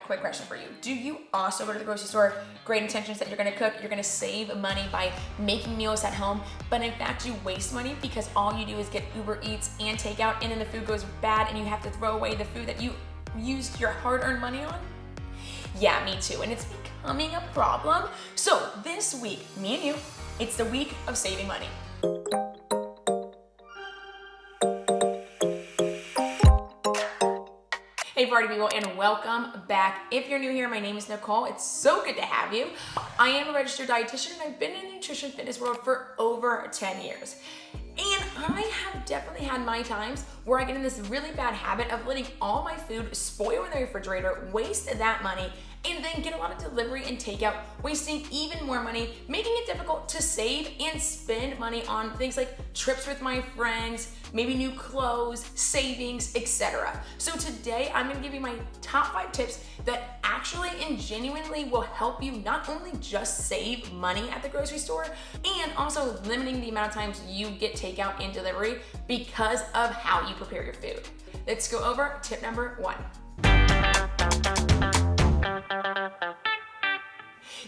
quick question for you. Do you also go to the grocery store, great intentions that you're gonna cook, you're gonna save money by making meals at home, but in fact you waste money because all you do is get Uber Eats and takeout, and then the food goes bad and you have to throw away the food that you used your hard-earned money on? Yeah, me too, and it's becoming a problem. So this week, me and you, it's the week of saving money. Hey party people, and welcome back. If you're new here, my name is Nicole. It's so good to have you. I am a registered dietitian and I've been in the nutrition fitness world for over 10 years. And I have definitely had my times where I get in this really bad habit of letting all my food spoil in the refrigerator, waste that money, and then get a lot of delivery and takeout, wasting even more money, making it difficult to save and spend money on things like trips with my friends, maybe new clothes, savings, etc. So today I'm gonna give you my top 5 tips that actually and genuinely will help you not only just save money at the grocery store, and also limiting the amount of times you get takeout and delivery because of how you prepare your food. Let's go over tip number 1.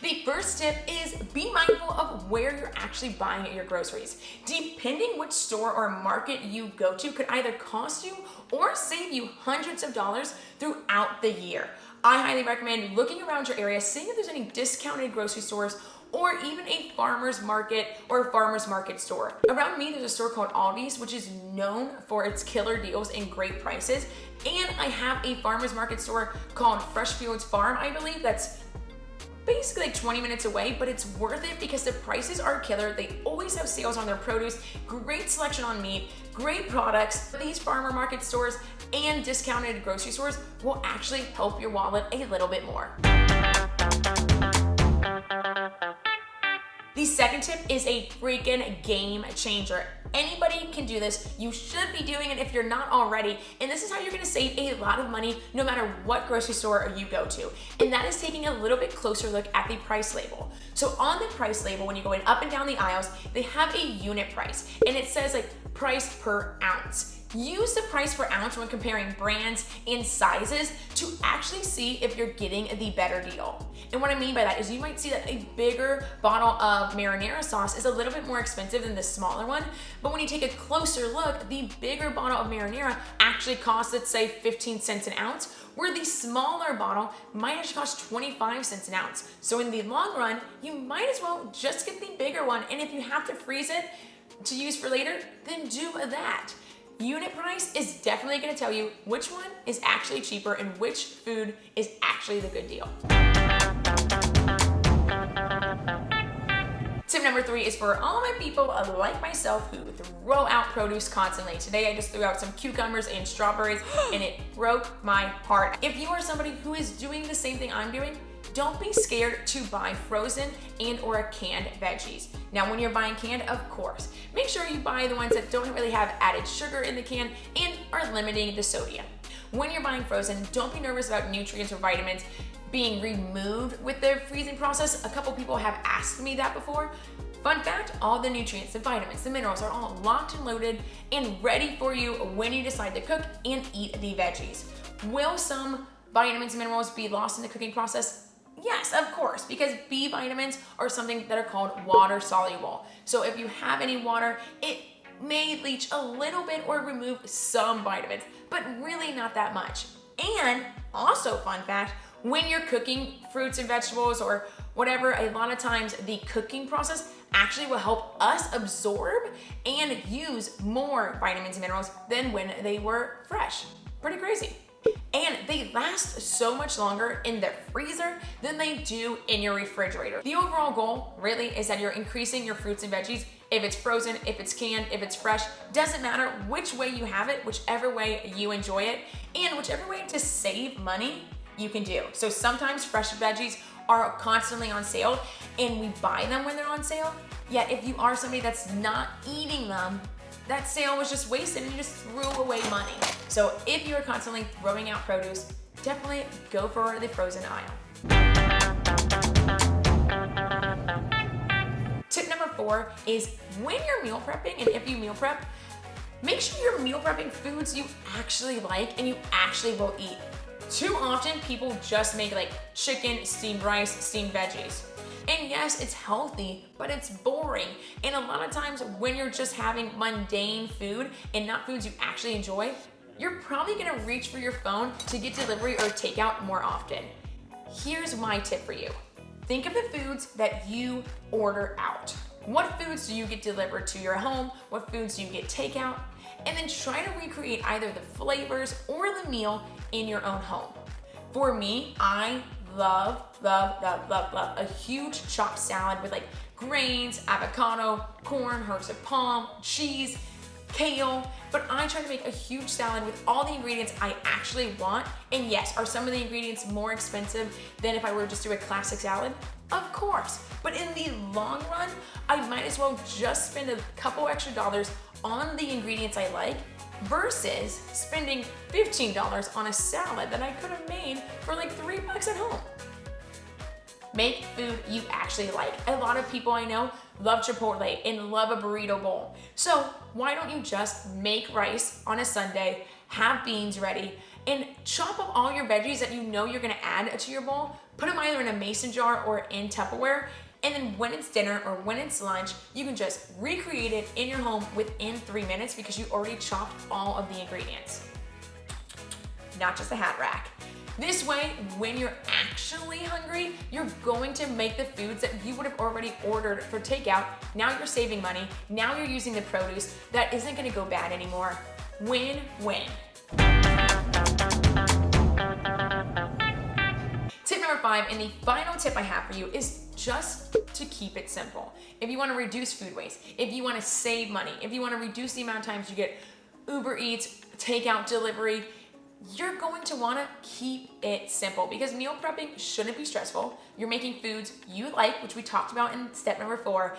The first tip is be mindful of where you're actually buying your groceries. Depending which store or market you go to could either cost you or save you hundreds of dollars throughout the year. I highly recommend looking around your area, seeing if there's any discounted grocery stores or even a farmer's market or a farmer's market store. Around me, there's a store called Aldi's, which is known for its killer deals and great prices. And I have a farmer's market store called Fresh Fields Farm, I believe, that's basically like 20 minutes away, but it's worth it because the prices are killer. They always have sales on their produce, great selection on meat, great products. These farmer market stores and discounted grocery stores will actually help your wallet a little bit more. The second tip is a freaking game changer. Anybody can do this. You should be doing it if you're not already. And this is how you're gonna save a lot of money no matter what grocery store you go to. And that is taking a little bit closer look at the price label. So on the price label, when you're going up and down the aisles, they have a unit price and it says like price per ounce. Use the price per ounce when comparing brands and sizes to actually see if you're getting the better deal. And what I mean by that is you might see that a bigger bottle of marinara sauce is a little bit more expensive than the smaller one, but when you take a closer look, the bigger bottle of marinara actually costs, let's say, 15 cents an ounce, where the smaller bottle might actually cost 25 cents an ounce. So in the long run, you might as well just get the bigger one, and if you have to freeze it to use for later, then do that. Unit price is definitely going to tell you which one is actually cheaper and which food is actually the good deal. Tip number 3 is for all my people like myself who throw out produce constantly. Today I just threw out some cucumbers and strawberries and it broke my heart. If you are somebody who is doing the same thing I'm doing, don't be scared to buy frozen and or canned veggies. Now when you're buying canned, of course, make sure you buy the ones that don't really have added sugar in the can and are limiting the sodium. When you're buying frozen, don't be nervous about nutrients or vitamins being removed with the freezing process. A couple people have asked me that before. Fun fact, all the nutrients, the vitamins, the minerals are all locked and loaded and ready for you when you decide to cook and eat the veggies. Will some vitamins and minerals be lost in the cooking process? Yes, of course, because B vitamins are something that are called water soluble. So if you have any water, it may leach a little bit or remove some vitamins, but really not that much. And also, fun fact, when you're cooking fruits and vegetables or whatever, a lot of times the cooking process actually will help us absorb and use more vitamins and minerals than when they were fresh. Pretty crazy. And they last so much longer in the freezer than they do in your refrigerator. The overall goal really is that you're increasing your fruits and veggies. If it's frozen, if it's canned, if it's fresh, doesn't matter which way you have it, whichever way you enjoy it, and whichever way to save money you can do. So sometimes fresh veggies are constantly on sale and we buy them when they're on sale. Yet if you are somebody that's not eating them, that sale was just wasted and you just threw away money. So if you are constantly throwing out produce, definitely go for the frozen aisle. Tip number 4 is when you're meal prepping, and if you meal prep, make sure you're meal prepping foods you actually like and you actually will eat. Too often people just make like chicken, steamed rice, steamed veggies. And yes, it's healthy, but it's boring. And a lot of times when you're just having mundane food and not foods you actually enjoy, you're probably gonna reach for your phone to get delivery or takeout more often. Here's my tip for you. Think of the foods that you order out. What foods do you get delivered to your home? What foods do you get takeout? And then try to recreate either the flavors or the meal in your own home. For me, I love a huge chopped salad with like grains, avocado, corn, herbs of palm, cheese, kale, but I try to make a huge salad with all the ingredients I actually want. And yes, are some of the ingredients more expensive than if I were to just do a classic salad? Of course, but in the long run, I might as well just spend a couple extra dollars on the ingredients I like versus spending $15 on a salad that I could have made for like $3 at home. Make food you actually like. A lot of people I know love Chipotle and love a burrito bowl. So why don't you just make rice on a Sunday, have beans ready, and chop up all your veggies that you know you're gonna add to your bowl, put them either in a mason jar or in Tupperware, and then when it's dinner or when it's lunch, you can just recreate it in your home within 3 minutes because you already chopped all of the ingredients. Not just a hat rack. This way, when you're actually hungry, you're going to make the foods that you would have already ordered for takeout. Now you're saving money. Now you're using the produce that isn't gonna go bad anymore. Win-win. Tip number 5, and the final tip I have for you is just to keep it simple. If you wanna reduce food waste, if you wanna save money, if you wanna reduce the amount of times you get Uber Eats, takeout, delivery, you're going to wanna keep it simple because meal prepping shouldn't be stressful. You're making foods you like, which we talked about in step number 4.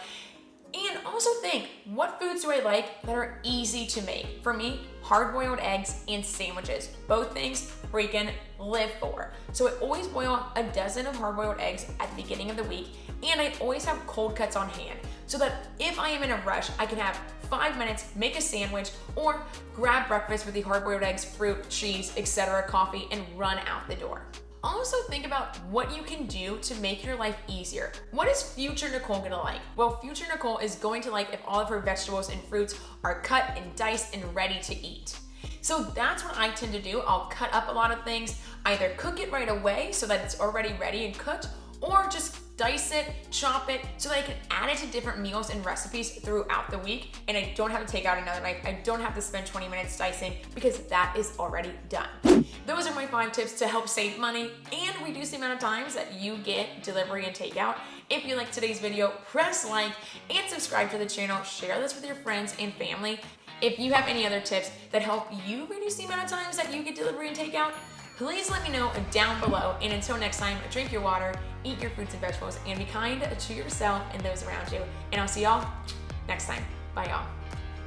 And also think, what foods do I like that are easy to make? For me, hard-boiled eggs and sandwiches. Both things freaking live for. So I always boil a dozen of hard-boiled eggs at the beginning of the week, and I always have cold cuts on hand so that if I am in a rush, I can have 5 minutes, make a sandwich, or grab breakfast with the hard-boiled eggs, fruit, cheese, etc., coffee, and run out the door. Also think about what you can do to make your life easier. What is future Nicole gonna like? Well, future Nicole is going to like if all of her vegetables and fruits are cut and diced and ready to eat. So that's what I tend to do. I'll cut up a lot of things, either cook it right away so that it's already ready and cooked, or just dice it, chop it, so that I can add it to different meals and recipes throughout the week, and I don't have to take out another knife. I don't have to spend 20 minutes dicing because that is already done. Those are my 5 tips to help save money and reduce the amount of times that you get delivery and takeout. If you like today's video, press like and subscribe to the channel. Share this with your friends and family. If you have any other tips that help you reduce the amount of times that you get delivery and takeout, please let me know down below. And until next time, drink your water, eat your fruits and vegetables, and be kind to yourself and those around you. And I'll see y'all next time. Bye, y'all.